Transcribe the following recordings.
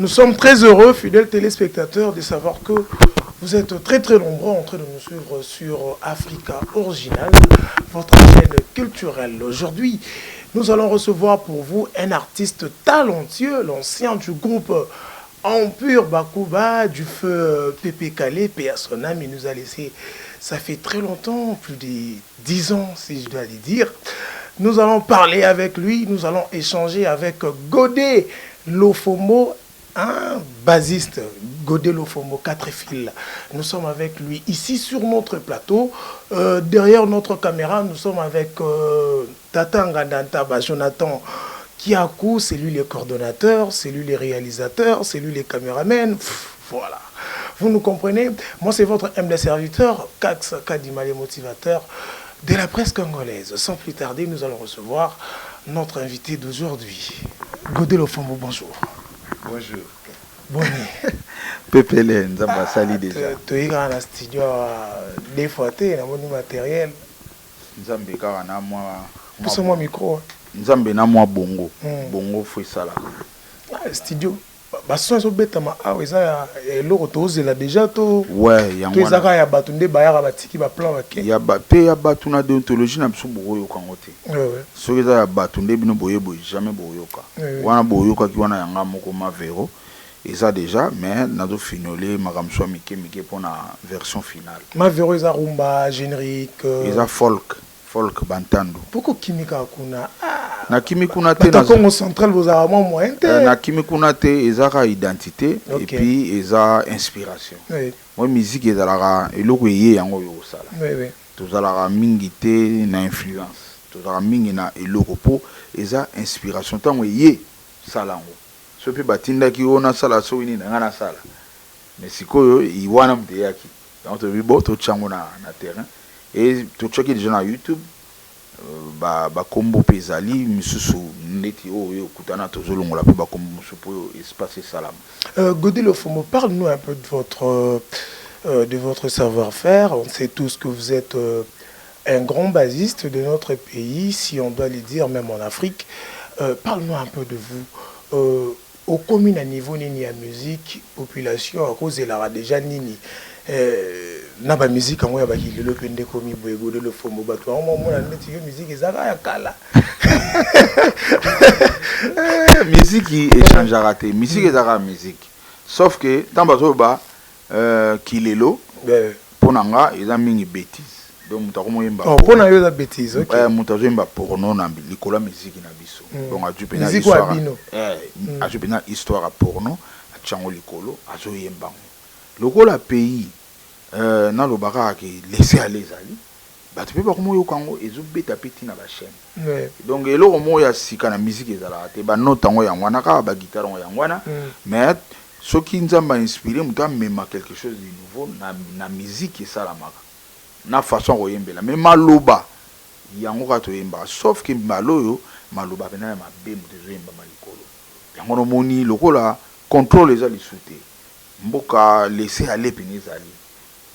Nous sommes très heureux, fidèles téléspectateurs, de savoir que vous êtes très très nombreux en train de nous suivre sur Africa Original, votre chaîne culturelle. Aujourd'hui, nous allons recevoir pour vous un artiste talentueux, l'ancien du groupe Empire Bakuba, du feu Pépé Calé, paix à son âme. Il nous a laissé, ça fait très longtemps, plus de 10 ans si je dois le dire. Nous allons parler avec lui, nous allons échanger avec Godé Lofomo, un bassiste, Godé Lofomo, 4 fils. Nous sommes avec lui ici sur notre plateau. Derrière notre caméra, nous sommes avec Tata Ngandanta, Jonathan Kiakou, c'est lui le coordonnateur, c'est lui les réalisateurs, c'est lui les caméramens. Voilà. Vous nous comprenez? Moi, c'est votre humble serviteur, Kax Kadima, les motivateurs de la presse congolaise. Sans plus tarder, nous allons recevoir notre invité d'aujourd'hui. Godé Lofomo, bonjour. Bonjour. Bonjour. Pépé Lé, Nzamba sali déjà. Tu es dans la studio des fois, tu es dans mon matériel. Nzambe kaka na moi. Pousse moi micro. Nzambe na moi bongo. Bongo faut ça là. Studio. Bah son so beta ma ah oui ça l'euro tose là déjà to. Ouais, yango. Tu zaka ya batunde bayara batiki ba plan ba ya ba pe ya batuna déontologie na biso boyo kangote. Ouais. So za ya batunde bino boye boye jamais boyoka. Wana boyoka ki wana yanga moko ma vero. Et ça déjà, mais nous avons fini makamso mike pour la version finale. Ma vero eza rumba générique. Eza folk bantando. Pourquoi kimika kuna? Na kimikuna te na Congo central vous avez moins te. Na kimikuna te eza ka identité et puis eza inspiration. Oui. Moi musique ezalaka eloko yé yango yo sala. Oui oui. Tozalaka mingi te na influence. Tozalaka mingi na eloko po eza inspiration tango yé salango. Sopi batinda ki ona sala so wini na ngana sala. Mais sikoyo iwana mte yaki. Donc to bibo to chango na terrain et to choki déjà na YouTube ba kombo pezali misusu neti oyo kutana to zolongola pe ba kombo musupo espace salam. Godé Lofomo, parle-nous un peu de votre savoir-faire. On sait tous que vous êtes un grand bassiste de notre pays, si on doit le dire même en Afrique. Parle-nous un peu de vous. Au commune à niveau nini à musique population à cause de la déjà nini na ba musique en ya ba ki le pende komi boyego de le fomo bato on mona neti yo musique ezaka ya kala musique échange raté musique ezaka musique sauf que tant bato ba kilelo ponanga eza mingi bêtise donc mutako moyemba oh pona yo za bêtise OK mutazo yemba porno na likola musique na biso donc a du pena histoire a du pena histoire porno a chango likolo azo yemba lokola pays na lobaka ki laisser aller zali bato pe ba komo yo kango ezo beta peti na ba chaîne donc eloko moya sika na musique ezala te ba notango ya ngwana ka ba guitare ya ngwana mais soki nzamba inspiré muta mema quelque chose de nouveau na musique esalamaka na façon koyembela mais maloba yango ka to yemba sauf que maloyo maloba pena ya mabe mutezo yemba malikolo yango no moni lokola contrôle eza lisute mboka laisser aller penezali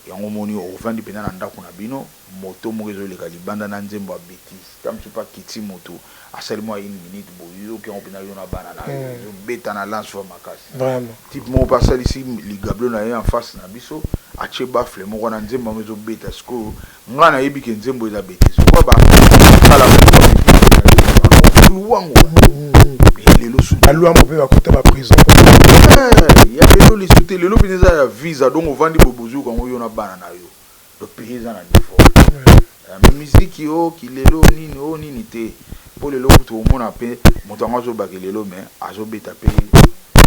yango moni o vandi pena na ndako na bino moto mokezo leka libanda na nzembo ya bêtise tam tu pas kiti moto asali moi 1 minute boyo ki on pena yo na banana yo beta na lance for makasi vraiment type mo pasali ici ligablo na en face na biso ache bafle moko na nzembo mezo beta sko ngana yebi ke nzembo eza bêtise ko ba kala luwango lelo su alwa mo pe ba kota ba prison ya lelo li sute lelo bineza ya visa donc ovandi bobozu kango yo na bana na yo le pays na niveau la musique yo ki lelo nini te po lelo kuto mona pe motango zo bakelelo mais azo beta pe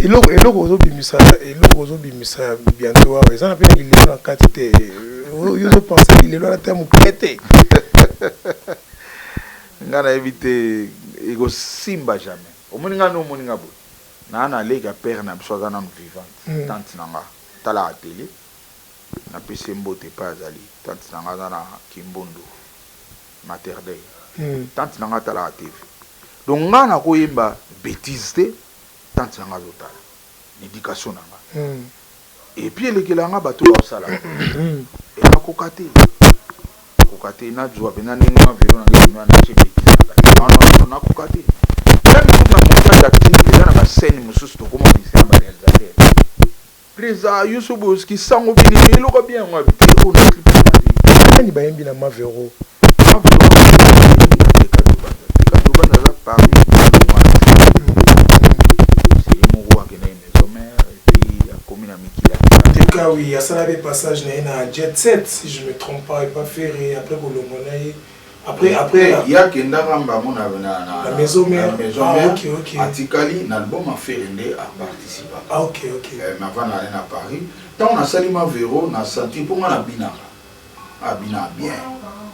eloko ozo bimisa bientôt awa eza na pe lelo na kati te yo zo penser lelo na terme prêté ngana éviter ego simba jamais omoninga no moninga bo na lega père na biso za na vivante tante nanga tala a télé na pese mbote pa azali tante nanga za na Kimbondo Mater Dei tante nanga tala a TV donc ngana ko yemba bêtise te tante nanga zotala éducation nanga et puis lekelanga bato ba sala et na kokate na joa pena ninga velo na ngena na chebeti na kokate même actrice eza na bascène mosusu tokoma misi ya baréalisateur presa yo so boski sango bini eloko bien ngo habité o na clip nani bayembi na Mavero oui, à ça le passage na Jet Set si je me trompe pas et pas ferré après Bolongonaï après il y a Kenda Ramba mon na la maison mère OK atikali na album a ferré a participer OK mais avant d'aller à Paris tant on a sali Mavero na senti pour moi na bina bien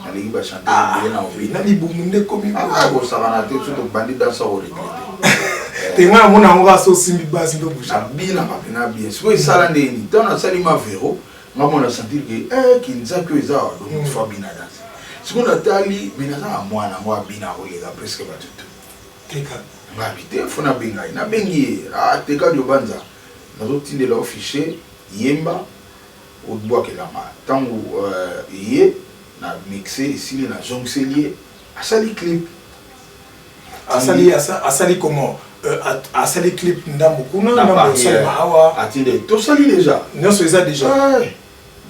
na ligi ba chanter na obi na libumunde komi ko savana te tout bandi dansa au regretter te moi mon amour so simbi basi ndo boucha bina mapena bien so isala ndeni tant on a sali Mavero ngamo na sentir que kinza que eza donc fois bina danser ce qu'on a tali bina za mwana moi bina o les presque ba tout teka ngabite fona benga na bengi teka dio banza nazo tindela officier yemba au bois que la ma tango yé na mixé ici na jonxelier asali clip asali comment asali clip ndambo kuna ndambo sali hawa atinde to sali déjà non c'est ça déjà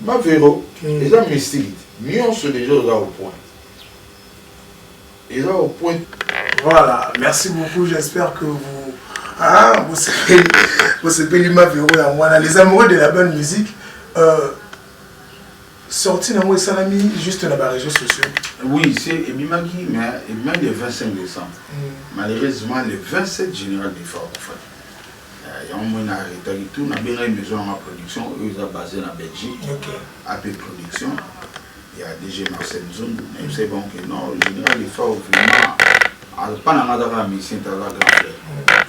Mavero déjà mystique mieux sont déjà au point et là au point voilà merci beaucoup j'espère que vous savez Mavero à moi les amoureux de la bonne musique sorti dans moi salami juste dans les réseaux sociaux. Oui, c'est Ebimaki, mais même le 25 décembre. Malheureusement, le 27 général des Forts, en fait. Il y a un moment arrêté tout, on a bien une maison en production, eux ils sont basés en Belgique. AP Production. Il y a DG Marcel Zoum, mais c'est bon que non, le général des Forts, vraiment, pas dans la mission, c'est la grande frère.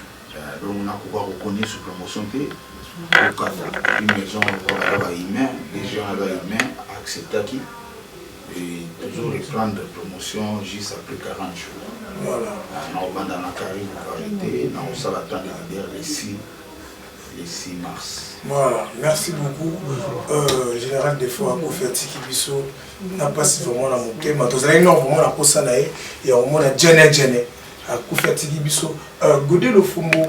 Donc on a reconnu sur promotion. Une maison humain, des gens humains acceptent qui et toujours reprendre promotion juste après 40 jours. Voilà. On va dans la carrière arrêter, on s'en attend le 6 mars. Voilà, merci beaucoup. Général des fois, Kofiati Kibiso n'a pas si vraiment la moquée, mais vous avez vraiment la poste et au moins la Djene à Kofiati Kibiso. Godé le Fumo.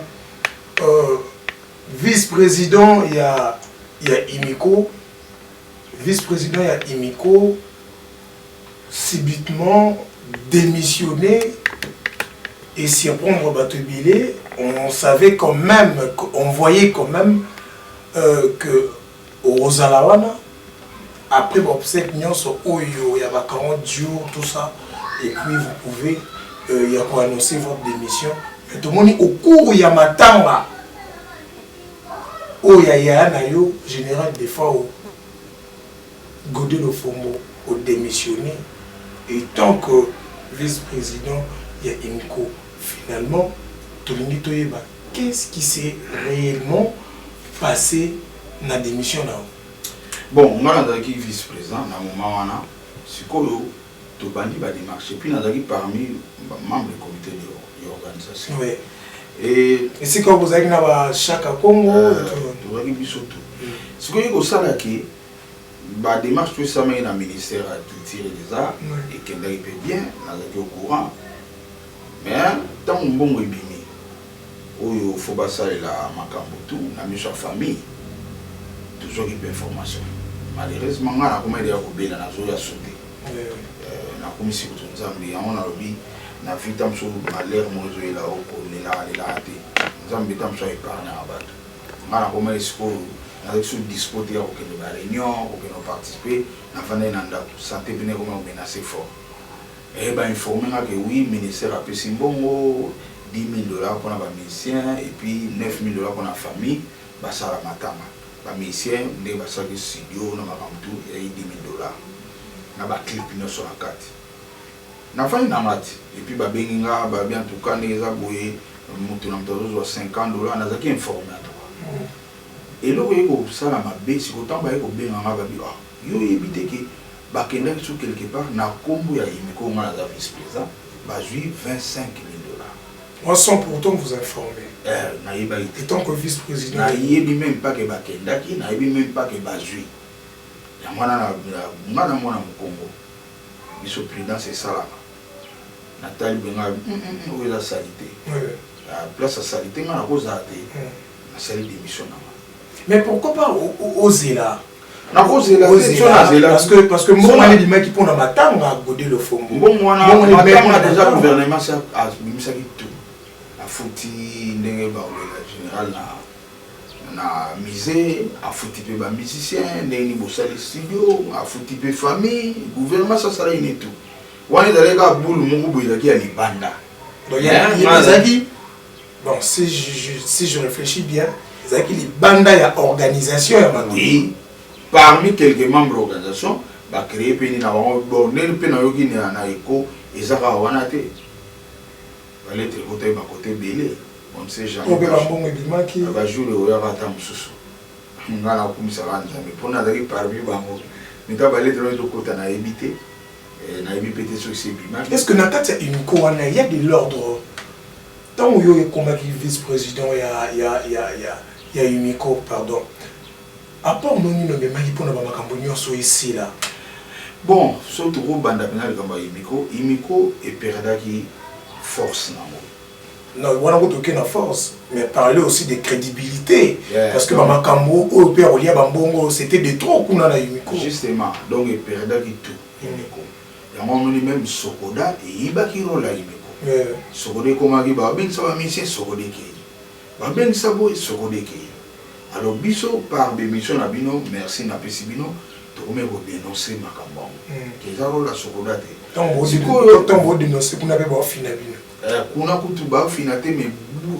Vice-président, il y a Imiko. Vice-président, il y a Imiko. Subitement démissionné et s'y prendre Batobilé. On savait quand même, on voyait quand même que aux Zalawana, après l'obsèque, il y a 40 jours, tout ça. Et puis vous pouvez il y a pour annoncer votre démission. Mais tout le monde, au cours, il y a Matanga. Oh, il y a un général des fois au Godé le Fomo au démissionné. Et tant que vice-président, il y a Imko. Finalement, tout le monde qu'est-ce qui s'est réellement passé dans la démission là? Bon, on a qui vice-président, dans le moment où c'est quoi le bandi va démarcher. Puis on a parmi les membres du comité de l'organisation. Oui. Et c'est quand vous avez chaque Congo ce que vous avez dit, la démarche tout ça dans le ministère de la Culture et des Arts et qu'il peut bien, on est au courant. Mais tant que bon est bimé, il faut pas ça la Makambotou, la mission famille, toujours une information. Malheureusement, on a comme des accoupés dans la zone à sauter. On a commis sur tout ça, mais on a dit na vitam so malheur mozo ila oko lela ate nzambe tam so épargne abat mala ko mai siko na so dispoter ko ke na réunion ko ke no participer na fane na ndako santé bine ko ma menacer fort et ba informer que oui ministère a pesi mbongo $10,000 pour na ba musicien et puis $9,000 pour na famille ba sala matama ba musicien nde ba saki studio na makamtu et $10,000 na ba clip no so na kati na fani na mati et puis ba benginga ba bien tout cas les aboyé mutu na mtozo $50 na zaki informé à toi et là ko sala mabe si ko tamba ko benga ba bi yo éviter que ba kenda sur quelque part na kombo ya Imiko ngala za vice président ba jui $25,000. Moi sans pourtant vous informer na yeba et tant que vice président na yebi même pas que ba kenda ki na yebi même pas que ba jui ya mwana na mwana Mukongo biso président c'est ça là Nathalie Benga, où est la salité? place à salité à cause à la salle d'émission. Mais pourquoi pas oser là? Parce que moi, on a des mecs qui font dans ma table à goder le fond. Bon, moi, on a déjà le gouvernement à tout. À fouti, général, na misé, à fouti peu musicien, n'est bossé les studios, à fouti peu famille, gouvernement, ça sera une et tout. On est dans les gars, boule, mon goût, il y a les bandas. Donc, il y a des amis. Bon, si je réfléchis bien, il y a les bandas, il y a organisation. Oui. Parmi quelques membres de l'organisation, il a créé une éco et ça va avoir été. Il va être côté belé. On ne sait jamais. Il va jouer le roi à Tamsous. On a comme ça, mais pour nous, parmi les banques, nous avons aller dans le côté à éviter. Est-ce que dans il y a de l'ordre? Tant où il y a comme vice-président, il y a Umiko, pardon. À part nous, nous avons ici là. Bon, surtout au banda penal comme Umiko et Perda qui force non, on a aucune force, mais parler aussi de crédibilité. Parce que Makambo, au père Olia Bambongo, c'était de trop qu'on a Umiko. Justement, donc Perda qui tout Umiko. Il y a même Sokoda et Ibakiro la Umiko. Sokoda comme qui va bien ça va mission Sokoda qui. Va bien ça boy Sokoda qui. Alors biso par démission à Bino, merci na Pesibino, tu remets au dénoncer Makambo. Qui est la Sokoda. Tant vous dénoncer qu'on avait pas fini Bino. Kuna kutuba finate mais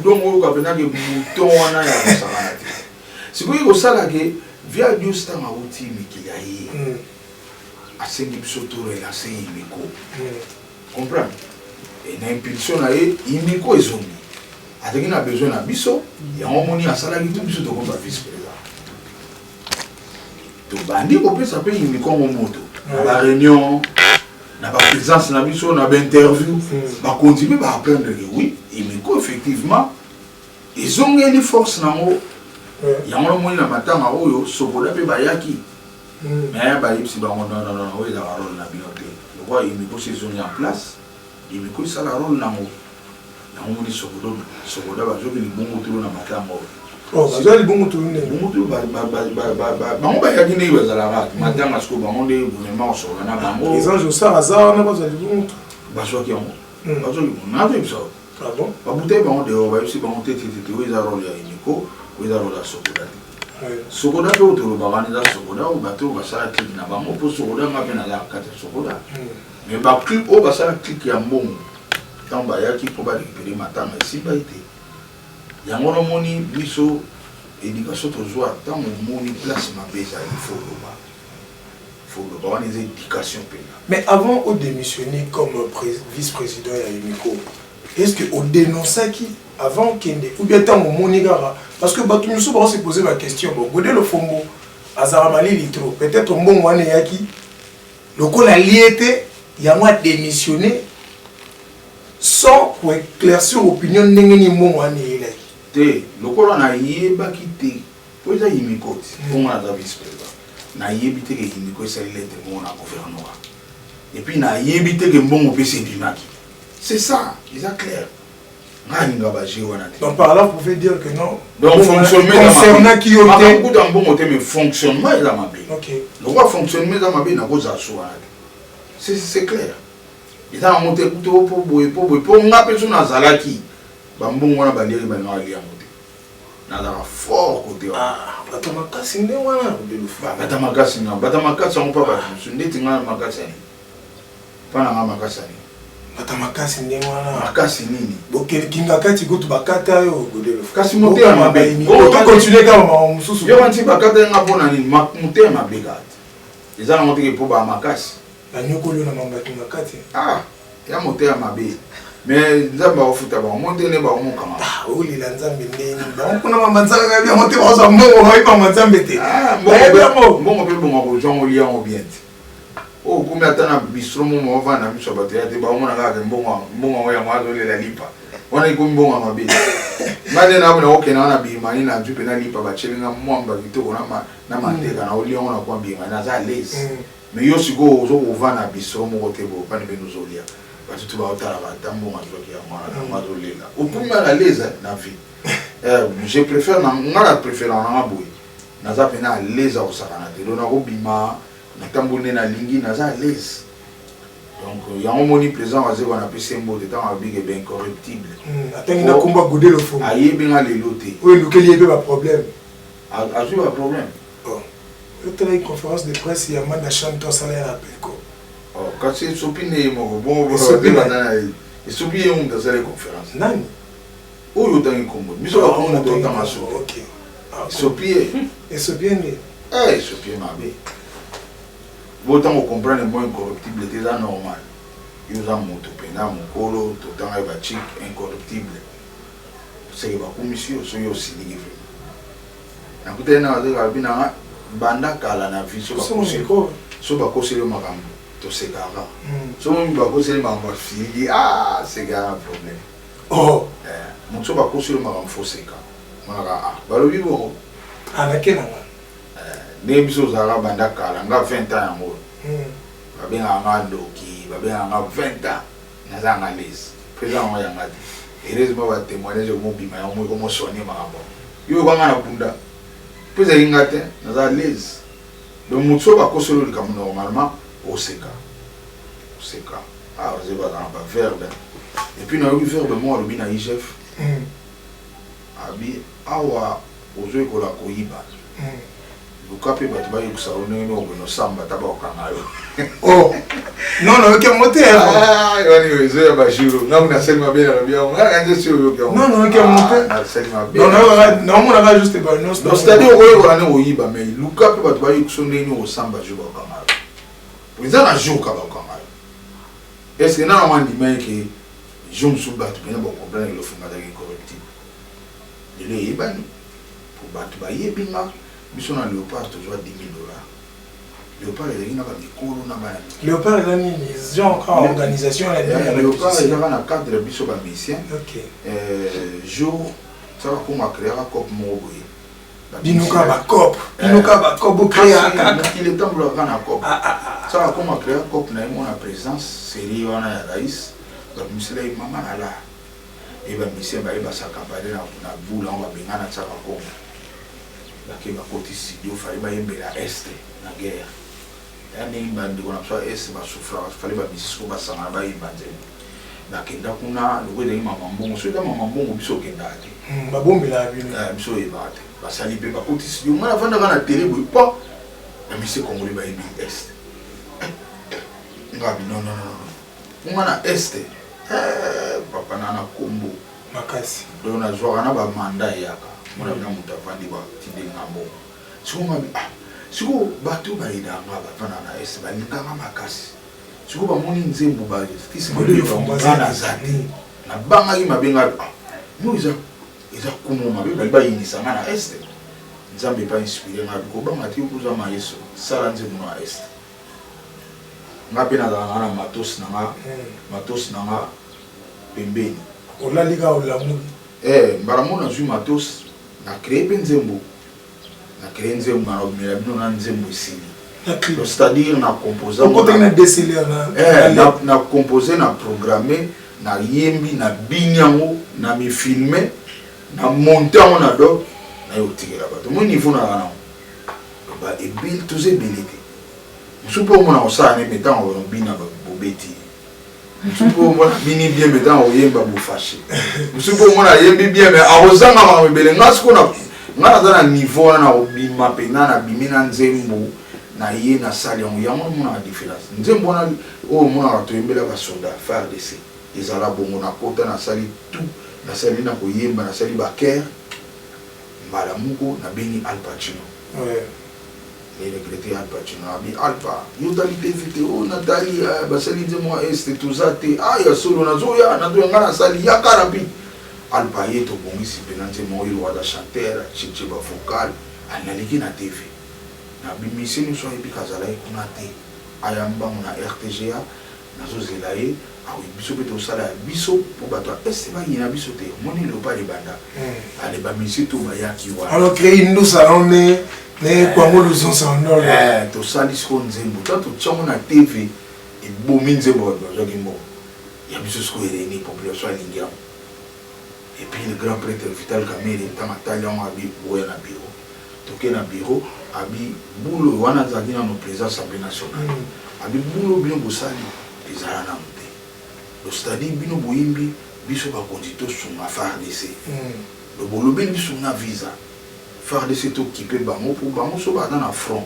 donc on va venir que bouton on a ya ça. C'est pour que ça là que via Dieu c'est un outil mais qu'il y a eu. À ce qui se trouve là c'est Imiko. Comprends? Et l'impulsion là est Imiko et Zombie. Avec une a besoin d'un biso, il y a un moni à ça là qui tout biso de comme vice-président. Tout bandit on peut s'appeler Imiko en moto. La réunion na ba présence na biso na ba interview ba continuer ba apprendre que oui et mais effectivement ils ont gagné force na mo ya mo mo na matanga oyo sobola pe ba yaki mais ba yipsi ba non oui la rôle na bioté le roi il me pose ils ont mis en place il me ko ça la rôle na mo na mo ni sobola ba joki ni bongo tulo na matanga oh ça les bongo tulo ne bongo tulo ba on ba yaki ne ba za la matanga parce que ba on est vraiment sur na ba mo les anges ça hasard na ba za bongo ba so ki on ba so ki na fait ça ah bon ba bouteille ba on de ba yipsi ba on tete oui za rôle ya Imiko oui za rôle la sobola Sokoda pe otolo bagani za sokoda o bato basala clip na bango po sokoda ngape na la kata sokoda mais ba clip o basala clip ya mbongo tamba ya ki po ba récupérer matanga ici ba été yango no moni biso éducation to joie tant moni place ma beza il faut le ba on les éducation pe. Mais avant de démissionner comme vice-président ya Umiko, est-ce que au dénonçait qui avant Kende ou bien tant moni gara parce que bato nous on se poser la question bon godé le fombo azaramali litro peut-être mbongo wane yaki lokola liété ya moi démissionner sans pour éclaircir opinion ndenge ni mbongo wane yelaki te lokola na yeba kité po za Umiko on a da vice-président na yebite ke Umiko ça lettre mon na gouvernement et puis na yebite ke mbongo pese bimaki c'est ça ils are clair. Donc par là, vous pouvez dire que non. Donc fonctionnement concernant qui ont été. Mais fonctionnement est dans ma vie. Le roi fonctionnement dans ma vie n'a pas c'est clair. Il a monté pour ma personne à Zalaki. Bambou on a balayé ben on a lié à monter. N'a fort côté. Ah, Batamakasi n'est pas. Batamakasi on pas battre. Je ne dis pas Makasi. Pas na Makasi. Batamakasi ndenge wana makasi nini bokinga kati kutu bakata yo godelo kasi motema mabe to continuer kama mama mususu yo wanti bakata nga pona nini motema mabe kati ezala motike po ba makasi na nyokolo na mamba kinga kati ya motema mabe mais nzamba ofuta ba montene ba omokama oli la nzambe ndeni ba kuna mamba nzanga bien motema oza mbongo ba ipa nzambe te mbongo pe bongo ko jongo lia o bien. Oh, comme attend bistro mon va na biso ba te ba on na ga mbongo ya mwazo le la lipa wana iko mbongo mabe mane na bona okay na bi mani na jupe na lipa ba chelinga mwamba kitoko na manteka na oli ona kwa bi na za les mais yo siko zo va na bistro mo te bo pa ne be nous olia parce que tu vas au travail, tambo majoki ya mwana na mazolela. Au premier à l'aise na vie. Je préfère na préfère na boy. Naza pena à l'aise au sakana te. Donc na obima na tambo na lingi naza à l'aise. Donc il y a un moni présent à on appelle symbole de temps big et bien incorruptible. Attends na combat godé le fond. Aye bien à l'éloté. Oui, lequel y a pas problème. A pas problème. Bon. Je une conférence de presse il y a man chanteur salaire appel quoi. Oh, quand c'est sopine mo bon et sopi on dans la conférence. Nani? O yo tangi kombo. Biso ba kombo to tanga so. OK. Sopi et sopi ni. Sopi ma be. Autant on comprend le moins incorruptible, c'est normal. Ils ont mon topena, mon colo, tout le temps il va chic, incorruptible. C'est pas comme monsieur, c'est aussi lié. Na peut-être na de banda kala na vie sur ba kosi le makambo to segara. So mo ba kosi le makambo fili c'est un problème. Oh, mon so ba kosi le makambo fo seka. Mara ba lo bibo. Ana kena. Ne biso zara banda kala nga 20 ans yango. Ba benga nga doki, ba benga nga 20 ans. Naza nga les. Présent mo yanga. Heureusement ba témoigner mo bima ya mo ko soigner makambo. Yo ba nga na bunda. Puis il y a naza les. Donc mon so ba ko solo comme normalement au seka. Au seka. Ah, c'est pas dans ba verbe. Et puis na eu verbe mo lo bina IGF. Abi awa ozo ko la koyiba. Lukape ba tuba yusa oneno no samba taba okanayo. Oh. Non, non, que monter. Ah, yoni ozo ba juro. Na muna selma bela na bia. Nga kanje si yo ke. Non, non, que monter. Na selma bela. Non, non, on a juste pas non. Donc c'est-à-dire oyo wana oyiba mais lukape ba tuba yusa oneno samba juro okanayo. Poza na juro ka okanayo. Est-ce que na mandi mai ke jom suba tu bien bon comprendre le fuma da incorruptible. Il est ibani. Pour battre ba yebinga. Biso na Léopard toujours $10,000. Léopard il y a des cours na ba. Léopard il y a une genre organisation la Léopard il y a un cadre biso ba mission. OK. Jour ça va comme créer un cop mo boy. Binuka ba cop. Binuka ba cop créer un il est temps de faire un cop. Ça va comme créer un cop na mon présence série wana ya rais. Ba misela mama na la. Et ba mission ba sa campagne na boula on va bengana ça va comme qui va côté studio fallait ba yembela est na guerre yani bandi kona so est ba souffra fallait ba biso ba sanga ba yimbanze na kenda kuna logo de mama mbongo so da mama mbongo biso kenda ate ba bombela bino biso yebate ba sali pe ba côté studio mala vanda kana télé boy pa na monsieur congolais ba yebi est ngabi non non non ngana est papa nana kombo makasi donc na joie na ba mandat yaka mona na mutavandi ba tinde ngambo siko ngabi siko batu ba ida ngaba fana na ese ba linganga makasi siko ba moni nzembo ba kisi ngolo yo fomba na zati na banga ki mabenga no iza kumo mabe ba yinisa na ese nzambe pa inspiré ngabi ko ba mati ko za ma yeso sala nzembo na ese ngapi na na matos na pembeni ola liga olamu mbaramona zui matos na créé nzembo na créé nzembo na obmela bino na nzembo isili c'est-à-dire na composer na déceler na composer na programmer na yembi na binyango na mi filmer na monter on a do na yotikela bato mo niveau na wana ba ebil tous ebelete supo mo na osane metant on bina ba bobeti supo mo bini bien metant o yemba bo fâché supo mo na yembi bien mais arozanga ma mebele ngasko na ngana za na niveau na obima pena na bimina nzembo na ye na sali on yango mo na différence nzembo na o mo na to yembela ba soldat FARDC ezala bongo na kota na sali tout na sali na ko yemba na sali ba ker mbala muko na beni Al Pacino et regretter Al Pacino abi Alpa yotalité vidéo Nathalie basali de moi est tout ça te ya solo na zoya na to ngana sali ya karapi Alpa yeto bongisi penante mo il wada chanteur chiche ba vocal analiki na TV na bimisi ni so ebikazala ikuna te ayamba na RTGA na zozela ye awi biso beto sala biso po bato est ba yina biso te moni le pas de banda ale ba misi to ba yaki wa alors créer nous salon ne kwa ngolo zonsa ndolo to sali sko nzembo to chango na TV e bomi nzembo ba jogi mo il y a besoin de réunir la population à l'India. Et puis le grand prêtre Vital Kamere, il a un bureau. Donc il y a un bureau, il y a un boulot, il y a un président de l'Assemblée nationale. Il y a un boulot bien bosali, il y a un amouté. Donc c'est-à-dire que nous avons conduit sur la FARDC. Le boulot bien sur la visa. FARDC est occupé pour bango dans la front.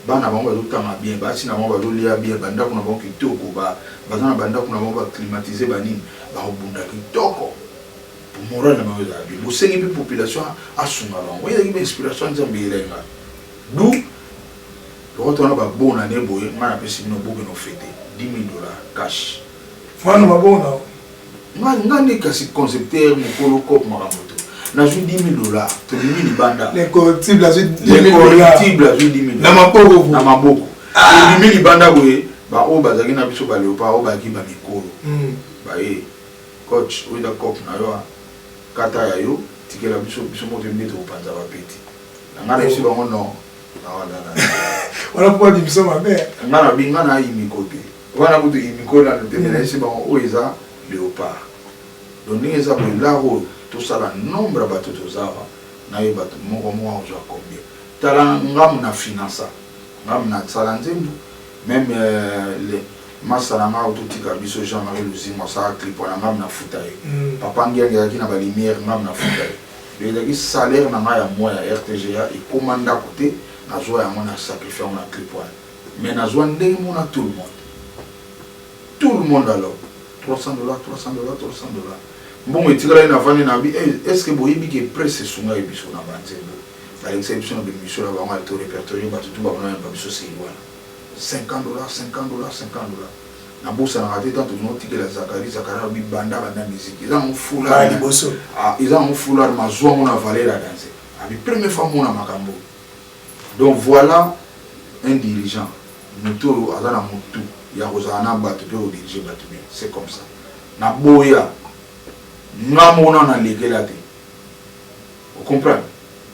Bana bango bazotanga bien, basi na bango bazolia bien, banda kuna bango kitoko ba, bazana banda kuna bango ba climatiser banini, ba obunda kitoko. Pour moral na bango za bien. Bo sengi pe population a sunga bango. Il y a une inspiration nzambe elenga. D'où le retour na ba bon année boye, ngana pesi bino bobe no fêter $10,000 cash. Fana mabona. Ngani kasi concepteur mukolo kop maramoto. N'a joué $10,000, tu mis les bandas. Les correctibles, a joué $10,000. Namaboko. Tu mis les bandas, oui. Bah, oh, bah, ça n'a pas de léopard, oh, bah, qui m'a mis colo. Bah, coach, oui, d'accord, na yo, kata yo, ticket la biso, biso moto mbete au panza va péter. N'a pas de non. On a pas dit biso ma mère. N'a pas binga na imi côté. On a beaucoup de imi côté là, le terme là, c'est bon, oh, ils a léopard. Donc, ils a là, tout ça, le nombre de bateaux, na ye bateau, moi, je combien. Tala ngam na finance, ngam na salanzembu, même les masalanga autotika biso Jean-Marie Luzima ça clip on ngam na futaye. Papa ngianga qui na ba lumière ngam na futaye. Le salaire na ya moi ya RTGA et commande à côté na joie ya mona sacrifier on a clip mais na joie ndenge mona tout le monde. Tout le monde alors $300. Bon, et tu as une est-ce que vous avez dit que presse est souvent ébisso dans Banzembo? À l'exception de Michel, on va tout répertorier, tout le monde va $50. La bourse a raté tant de notes que la Zachary a mis banda la musique. Ils ont un foulard. Ils ont un foulard, ma joie, on a valé la danse. La première fois, on a Makambo. Donc voilà un dirigeant. Nous tous, à la moto, il y a Rosana Batubé au diriger Batubé. C'est comme ça. Na boya. Nous avons légalité. Vous comprenez?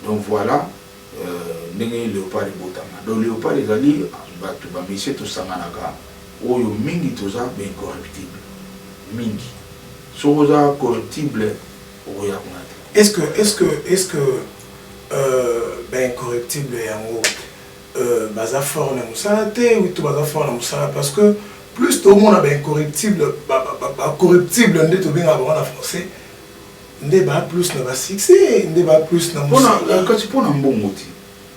Donc voilà, nous avons léopard et botama. Donc léopard et ali, mais c'est tout ça manaka. Oh yo mingi tout ça ben corruptible. Mingi. So ça corruptible, oh ya kunate. Est-ce que ben corruptible yango baza fort na musala te ou tout baza fort na musala parce que plus tout le monde a ben corruptible corruptible ndé to bien avant en français ndé ba plus na ba succès ndé ba plus na musala quand tu prends un bon moti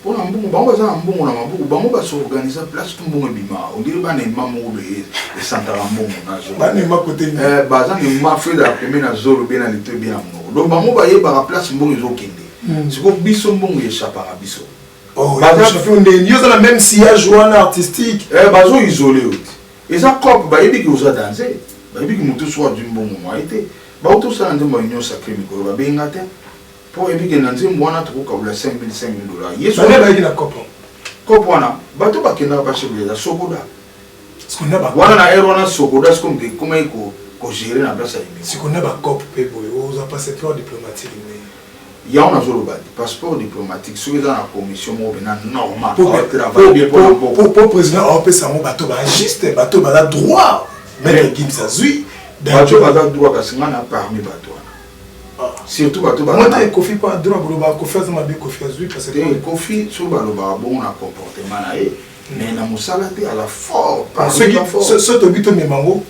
pour un bon bango za mbongo na mabuku bango ba so organiser place tout mbongo bima on dirait ba na mamu be santara mbongo na zo ba na ma côté ba za ni ma fait la première na zolo bien na lito bien mbongo donc bango ba ye ba place mbongo zo kende siko biso mbongo échappa biso oh ba za fait on yo za même sillage wana artistique ba zo isolé oti et ça cop ba yebi ki oza danser ba yebi ki mutu soit du mbongo mo été ba auto ça ndemo union sacrée mikolo ba benga te pour éviter que nous ayons $5,000. Yes, on a une copie. Copona, bateau bakina bache bela sokoda. Ce qu'on a ba. Wana na erona sokoda ce qu'on dit comment il gérer na place aimé. Ce qu'on a ba cop pebo, on a passeport diplomatique mais il y a un azolo passeport diplomatique sur la commission mo bena normal pour travailler pour président on peut ça mo bateau ba juste bateau ba droit mais qui ça zui bateau ba droit ka singana parmi bateau. Surtout bateau ba moi t'es Kofi pas droit boloba Kofi ça m'a bien Kofi azui parce que Kofi sur baloba bon na comportement na e mais na musala te à la fort parce que ce tobito memango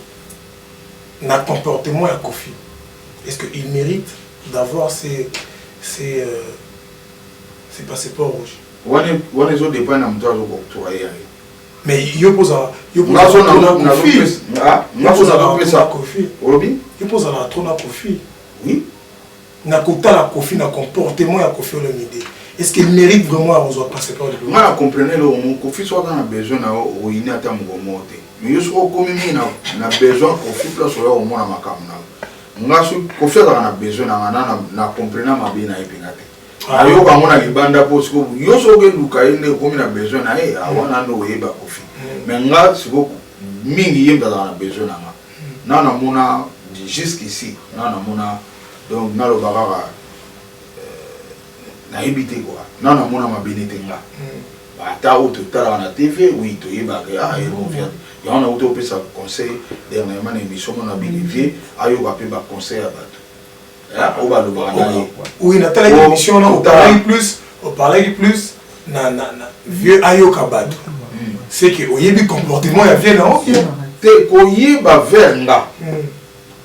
na comportement à Kofi est-ce que il mérite d'avoir ces passeports rouges on autres dépend na mto azo octroyer mais yo pose Kofi Olobi yo pose na trop na Kofi oui na kota la Kofi na comportement ya Kofi Olomide est-ce qu'il mérite vraiment à avoir passeport de moi la comprenez le Kofi soit dans besoin na oini ata mugomo te mais yo so komi na besoin Kofi place yo au mona makamna ngasu Kofi na besoin na comprendre ma bien na epingate ayo ba mona libanda parce que yo so ke lukaine komi na besoin na e awana no yeba Kofi mais ngasu ko mingi yemba na besoin na na mona jusqu'ici na mona donc na lo bagara na ebité quoi na mona ma benitenga ba ta auto tala na TV oui to yeba que ah Il y a un autre conseil dernièrement une émission on a bien vieux ayo va pas conseil à battre. On va le voir. Oui, on a une émission là on parlait plus na vieux ayo kabatu. C'est que au yebi comportement ya vieux là OK. Te koye ba vernga.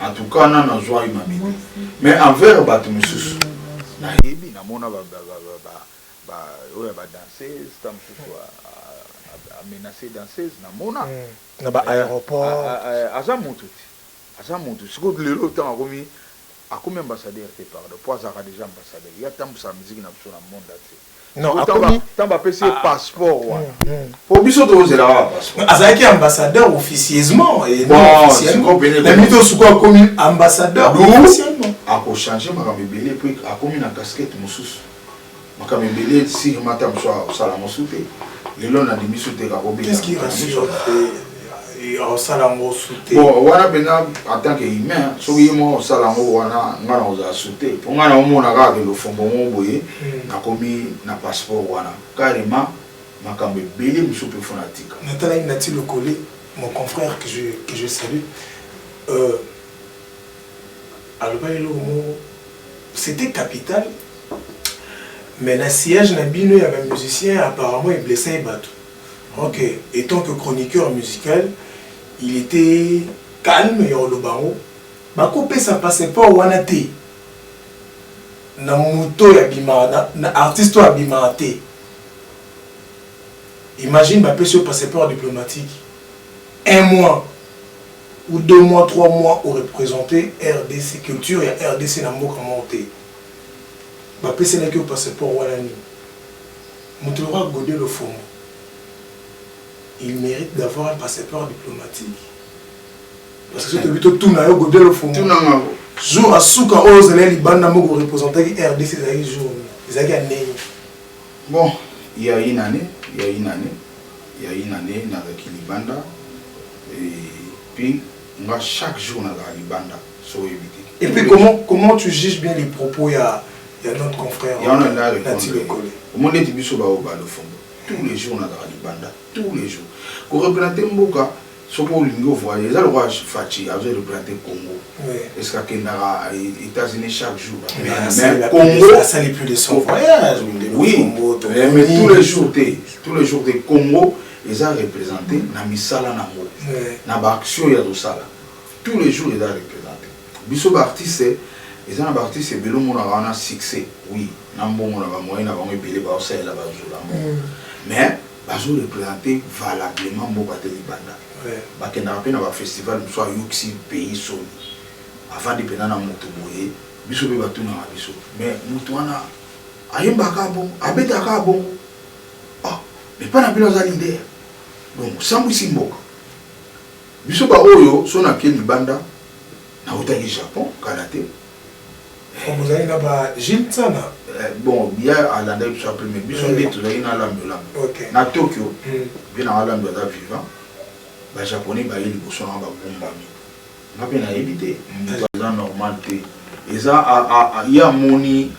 En tout cas na joie imamite. Mais envers battu mususu. Na yebi na mona ba oya ba danser, stam mususu a menacer danseuse na mona. Na ba aéroport. Aza mutu. Siko lelo temps akomi ambassadeur te pardon. Pour ça déjà ambassadeur. Il y a tant sa musique na sur le monde là. Non, akomi tamba PC passeport wa. Pour biso doze la passeport. Azaki ambassadeur officieusement et non officiellement. La mito suko akomi ambassadeur officiellement. Ako changer makamebele puis akomi na casquette mususu. Makamebele si matam so sala musute. Lelo na dimiso te ka kobi. Qu'est-ce qui rassure et au salango souté. Bon, wana bena en tant qu'humain, so yimo salango wana ngana oza souté. Pour ngana omona ka ke lo fombo mo boye na komi na passeport wana. Carrément makambe belé musupe fonatika. Natala Inati le collé, mon confrère que je salue. C'était capital. Mais la siège n'a bino il y avait un musicien apparemment il blessé et battu. Ok, étant que chroniqueur musical, il était calme et au bango. Bako pe ça passait pas au wanate. Na muto ya bima na artiste ya bima te. Imagine ba pe sur passeport diplomatique. 1 mois ou 2 mois, 3 mois au représenté RDC culture et RDC na mboka monté. Ba pe c'est là que passeport wanani. Mutora godé le fond. Il mérite d'avoir un passeport diplomatique. Parce que tu as tout le godé le fond. Jour à Souka, aux élèves, les bandes d'amour représentants RDC, ils ont gagné. Bon, il y a une année, avec les bandes. Et puis, moi, chaque jour, on a les bandes. Et puis, comment tu juges bien les propos? Il y a notre confrère. Il y en a là, le collé. Au monde, tu as le fond. Tous les jours, on a les bandes. Tous les jours. Quand on représente Mboka, ce qu'on voit, les roi Fachi a représenté Congo. Est-ce qu'il y a les États-Unis chaque jour? Mais Congo, ça n'est plus de son voyage. Oui, mais tous les jours de Congo, ils ont représenté na misala na mo. Na action ya do sala. Tous les jours ils ont représenté. Biso artiste, ils ont artiste belo mona wana succès. Oui, na mbongo na ba moyen na ba ngibele ba osela ba jola. Mais bazo représenter valablement Mboka Libanda. Bakenda pe na ba festival soit yuxi pays soni. Avant de pena na moto boye, biso be batu na biso. Mais moto wana ayemba ka bon, abeta ka bon. Ah, mais pas na pena za leader. Donc sambu Mboka. Biso ba oyo so na ke Libanda na otaki Japon, karaté. Vous avez là-bas Gilles Tsana. Bon, il y a à l'année qui s'appelle mais biso nde to na lambe. Na Tokyo, bien na lambe da vivant. Ba japonais ba yeli boso na ba bombami. Na pe na éviter. Dans normalité. Eza il y a moni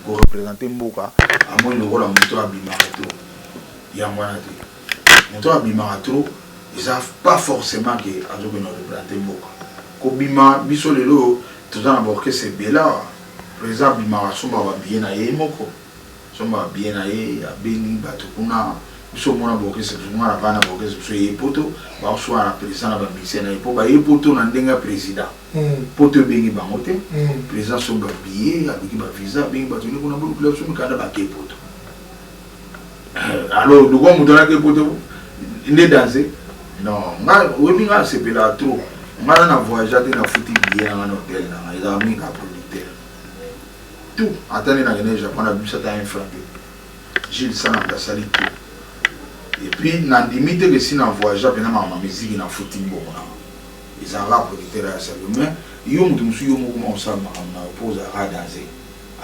ko représenter Mboka, amoni le rôle moto abimarato. Il y a mwana te. Moto abimarato, ils savent pas forcément que azo ko représenter Mboka. Ko bima biso lelo tout ça d'abord que c'est bela. Par exemple, Marassou va bien aller moko. Somba bien aller à Beni Batukuna. Biso mona boke c'est vraiment la bana boke c'est poto. Ba soit la président ba mission na ipo ba poto na ndenga président. Poto bengi bangote. Président somba billet avec ba visa bengi batuni kuna bulu club somi kada ba ke poto. Alors le gars mudona ke poto ne danser. Non, ma webi nga c'est bela trop. Ma na voyager na futi billet na hôtel na ils ont mis ka producteur. Tout attendez na gagner Japon na bus ata infranté. Gilles Sana da sali tout. Et puis na limite que si na voyager pena ma musique na futi bon na. Ils ont la producteur à ça mais yo mutu yo mo ko sa ma na pose à danser.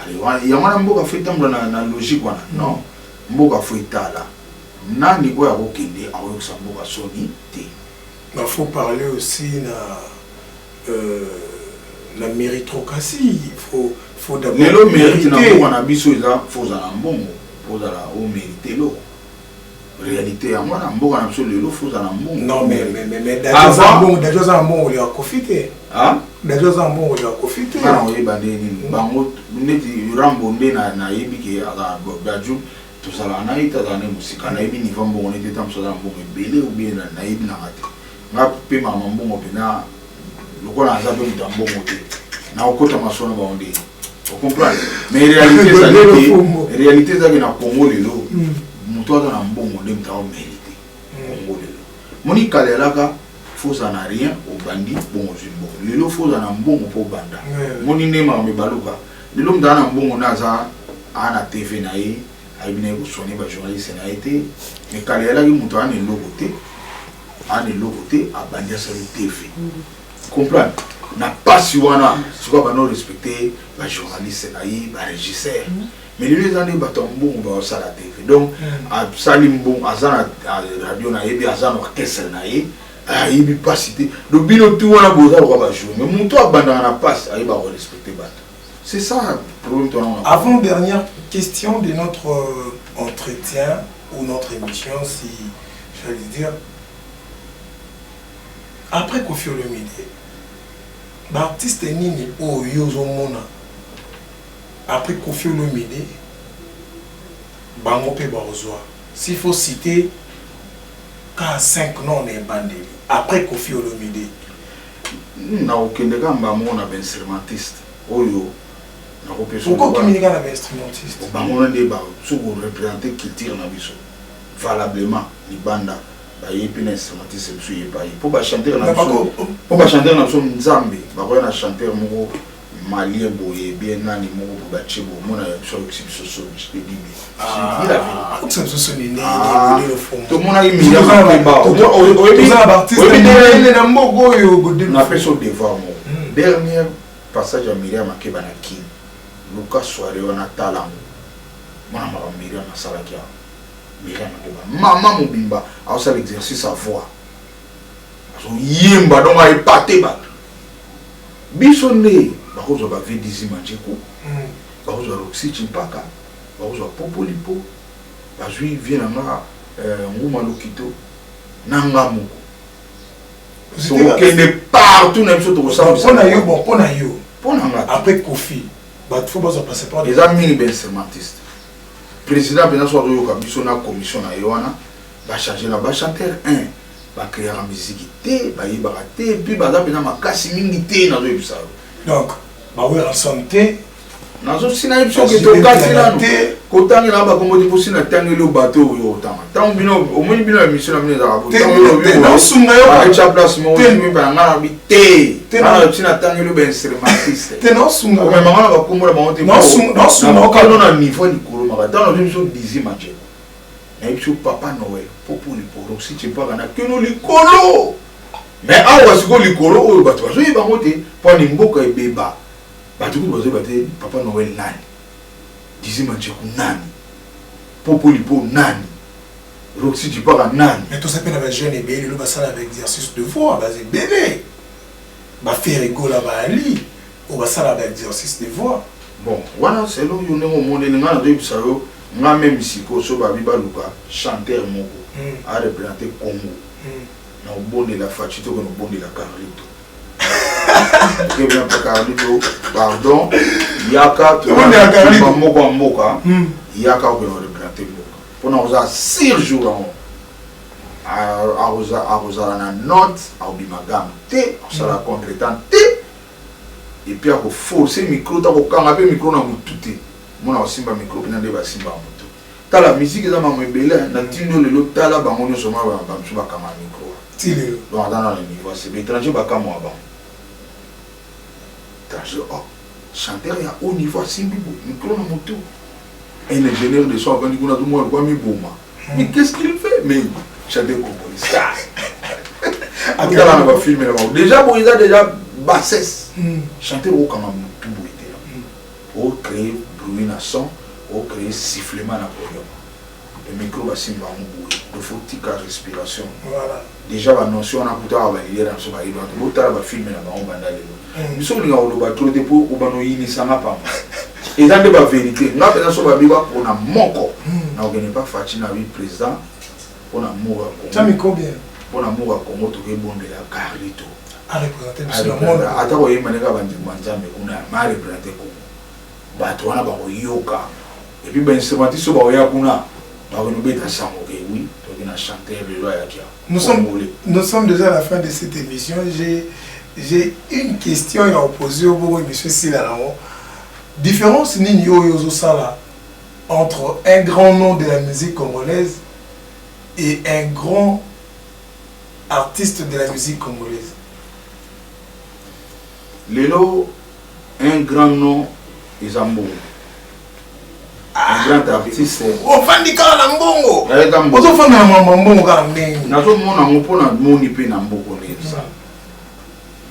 Allez, il y a un mboka fait tambo na logique wana. Non. Mboka fait tala. Nani ko ya ko kende awo sa mboka soni te. Il faut parler aussi la méritocratie. Il faut d'abord. Le mérite na ko na biso eza faut za mbongo, faut za o mériter lo. réalité moi na mboka na biso lelo faut na mbongo. Non mais d'ailleurs ça mbongo il a profité. Ah d'ailleurs ça mbongo il a profité. Kana oyeba ndeni bango neti rambo nde na yebi ke ala baju to sala na ita na musika na yebi niveau mbongo neti tam so na mbongo ebele ou bien na yebi na ngate nga pe mama mbongo pena lokola aza pe mbongo te na okota masona ba onde vous comprenez mais réalité ça que na Congo lelo muto aza na mbongo nde mta o mérité Congo lelo moni kalelaka faut ça n'a rien au bandit bon zimbo lelo faut ça na mbongo po banda moni nema me baluka lelo mta na mbongo naza ana TV na ye aibine ko soni ba journaliste na été mais kalelaka muto ana lokote a bandia sa TV comprendre na pas wana siko ba no respecter ba journaliste na yi ba régisseur mais les années batombo ba sala TV donc a salimbo azana radio na yebi azana orchestre na yi ayibi pas cité do bino tout wana boza ko ba jouer mais muto abanda na passe ayi ba respecter ba c'est ça le problème ton avant dernière question de notre entretien ou notre émission si j'allais dire après Koffi Olomide l'artiste nini o yozo mona après Koffi Olomide bango pe baozwa s'il faut citer ka 5 noms ne bandeli après Koffi Olomide na okende kamba mona ba instrumentiste oyo na ko peso pourquoi communiquer na ba instrumentiste bango na de ba so ko représenter culture na biso valablement ni banda ba yepi na instrumentiste biso yepa pour ba chanter na biso pour ba chanter na biso nzambe ba ko na chanteur moko malien boye bien nani moko ba chebo mona ya biso biso so je dis il a vu ça se sonne le fond tout mona imi ya ba oyebi na artiste ele na mbogo yo godel na peso devant mo dernier passage à Myriam Makeba na King Lucas soirée wana talango mona ma Myriam na sala kia Myriam Makeba maman mobimba a ça l'exercice à voix aso yemba donc a épaté ba bisonné bakozo ba V10 manjeko bakozo Roxy Chimpaka bakozo Popolipo bazui vient na nguma lokito nanga moko so kende partout na biso to ça pona yo après Koffi ba faut pas passer par les amis ben instrumentiste président ben so do ka biso na commission na yoana ba changer na ba chanteur 1 ba créer la musique té ba yibara té puis ba za pena makasi mingi té na zo yebisa donc ba we en santé na zo sina yebso ke to kasi na no ko tangi na ba komodi po sina tangi lo bateau yo tanga tangi bino o moni bino émission na bino za ko tangi lo yo na sunga yo ba cha place mo mi ba ngana bi té na sina tangi lo ben instrumentiste té na sunga mais mama ba kombo la ba te na sunga ka no na niveau ni kolo maka dans la émission 10 match na yebso Papa Noël Popolipo Roxy Chimpaka na keno likolo mais awa siko likolo oyo bato bazo yeba ngote po ni mboka ebeba bato ko bazo bate Papa Noël nani dizima njeku nani Popolipo nani Roxy Chimpaka nani mais tout ça pena ba jeune ebele lo basala avec exercice de voix basé bébé ba faire rigola ba ali o basala avec exercice de voix bon wana c'est lo yo nengo moneli ngana do yebisa yo nga même siko so ba biba luka chanteur moko a représenter Congo na obonde la fatito ko obonde la Carlito que bien pas Carlito pardon yaka to ba moko mboka yaka ko représenter mboka pona oza 6 jours a oza na note a obimagam te ça la contretemps te et puis a ko forcer micro ta ko kanga pe micro na mututé mona osimba micro pena de ba simba mutu ta la musique za mamu ebele na tindo lelo tala bango nyo soma ba msu ba kama micro tile donc dans le niveau c'est étranger ba kama ba étranger chanteur ya haut niveau simbi micro na mutu un ingénieur de son quand il a tout moi quoi mi boma mais qu'est-ce qu'il fait mais chanteur congolais ça atala na ba film là déjà bon il a déjà bassesse chanteur au kama mutu boité au créer bruit na son au créer sifflement na podium le micro va simba ngou il faut tika respiration voilà déjà la notion on a puta va lire dans ce bail donc bota va filmer na ba on banda lelo biso linga o ba trop de po o bano yini sanga pa et dans de ba vérité na pena so ba biba pour na moko na o pas fati na oui président pour l'amour à Congo. Tu as mis combien? Pour l'amour à Congo, tu es bon de la Carlito. À représenter le monde. Attends, il m'a dit que on a représenté Congo. Bah, tu as yoka. Et puis, ben, c'est parti sur Baoya Kuna. Oui, nous sommes déjà à la fin de cette émission. J'ai une question à poser au monsieur Silalamo. Différence entre un grand nom de la musique congolaise et un grand artiste de la musique congolaise. Lélo, un grand nom est Zambo. Un grand artiste. Oh, Fandika Nambongo! Ozo Fandika Nambongo Karambe. Nazo mona mopona moni pe na mboko neza.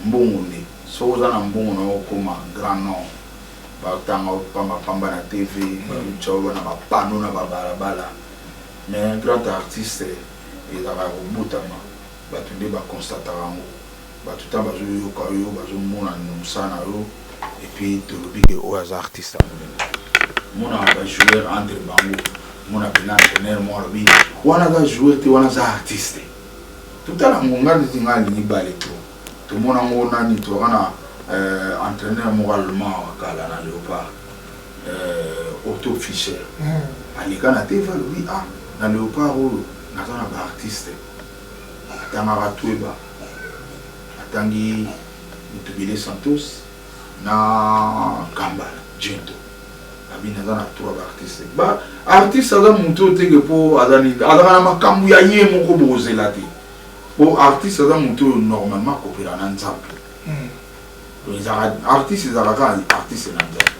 Mbongo ne. So za na mbongo na okoma grand nom. Ba tanga pamba na TV, ba na ba pano na ba balabala. Mais un grand artiste il a robutama. Ba tunde ba constatera ngo. Ba tuta ba zo yoka yo ba zo mona musana yo et puis to lobike o as artiste. Mon joueur entre bango mon entraîneur moi lobi wana ga joueur te wana za artiste tout à la monga de tinga ni balé to mon ngo nani to kana entraîneur moralement kala na Léopard Otto Fischer ali kana te va lobi ah na Léopard na za na ba artiste atanga ratueba atangi Mutubile Santos na Kambala Jento abinazana trois artistes ba artiste aza muto teke po azani azana makambu ya ye moko bozela te po artiste aza muto normalement kopera na nzambe les artistes ezalaka artiste na nzambe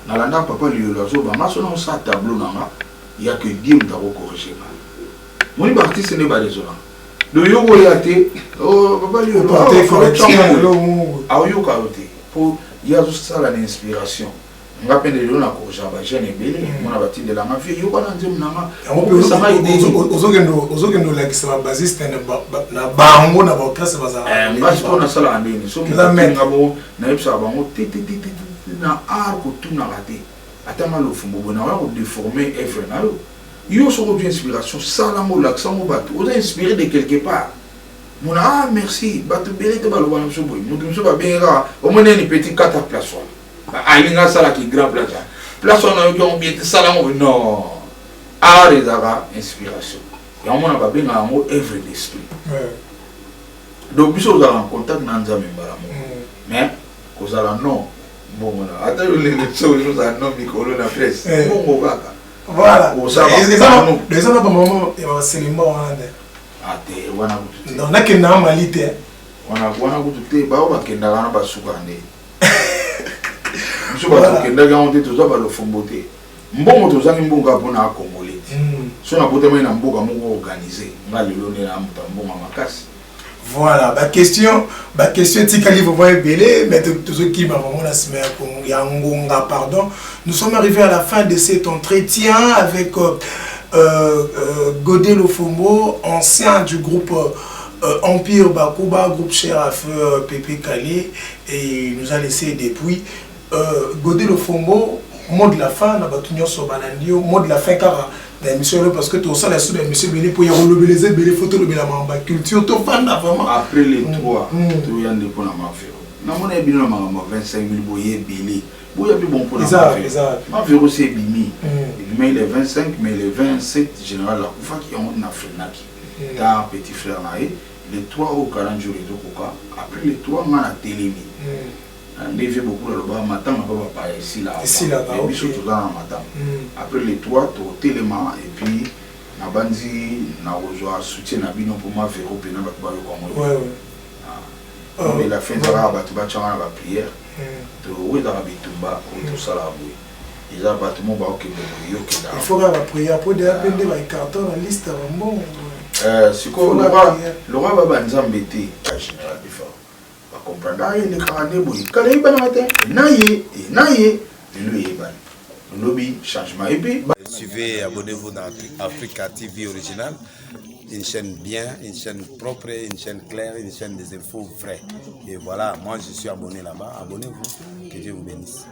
nalanda papa liolo azoba ngaso na osa tableau nanga ya que Dieu mutako corriger nga moni ba artiste ne ba désolant do yoko ya te oh papa liolo ayo ka te po ya zo sala na inspiration nga pende lelo na ko jaba jeune belé mona bati de la mafia yo kana nzemu nanga ozokendo la kisaba basiste na bango na ba classe bazala parce qu'on a sala andeni so nga bo na epsa bango na art ko tuna raté atama lo fumbo bona wa déformer œuvre na yo so ko inspiration sala mo l'accent mo batu on est inspiré de quelque part mona ah merci batu belé te balo bana so boy mutu so ba benga o mona ni petit 4 place alinga sala qui grand place on a eu bien sala non art et inspiration et on a pas bien un mot œuvre d'esprit donc biso za en contact na nzambe mbala mais kozala non bon on a attends les choses à non mikolo na presse bon kaka voilà les gens pas maman et va cinéma wana ate wana non na kena malite wana kutu ba ba kenda na ba sukande so ba kenda ga on te to ba lo fombote mbongo to zangi mbongo pona akongolé so na botema na mboka moko organiser ngale lo ne na mbongo makasi. Voilà, ma question tikali vous voyez belé mais tout ce qui m'a vraiment la semaine yangonga pardon. Nous sommes arrivés à la fin de cet entretien avec Godé Lofombo, ancien du groupe Empire Bakuba, groupe cher à feu Pépé Calé, et il nous a laissé depuis Godé Lofombo, mot de la fin, na batunyo sobanandio, mot de la fin car d'émission parce que tout ça la sous d'émission béni pour y relever les photos de la mamba culture tout fan vraiment après les trois tout y a des pour la mafia na mon est bien ma 25 000 boyer belé boya plus bon pour la mafia aussi bimi mais les 25 mais les 27 général la fois qui ont na frenaki ta petit frère naé les trois au 40 jours de coca après les trois on a télémi on fait beaucoup le bas matin on va pas ici là et puis surtout dans le matin après les trois to téléma et puis na bandi na rejoindre soutien na bino pour ma faire au pénal ba yo comme et la fin de la ba tu ba changa ba prière to oui dans la bitumba tout ça là oui ils a bâtiment ba OK yo que là il faut la prière pour de appeler ba carton la liste bon c'est quoi le roi ba nzambe té à général des fois comprendre les carnets boy quand il va matin naïe le lobby changement et puis suivez abonnez-vous dans Africa TV original, une chaîne bien, une chaîne propre, une chaîne claire, une chaîne des infos vraies. Et voilà, moi je suis abonné là-bas, abonnez-vous, que Dieu vous bénisse.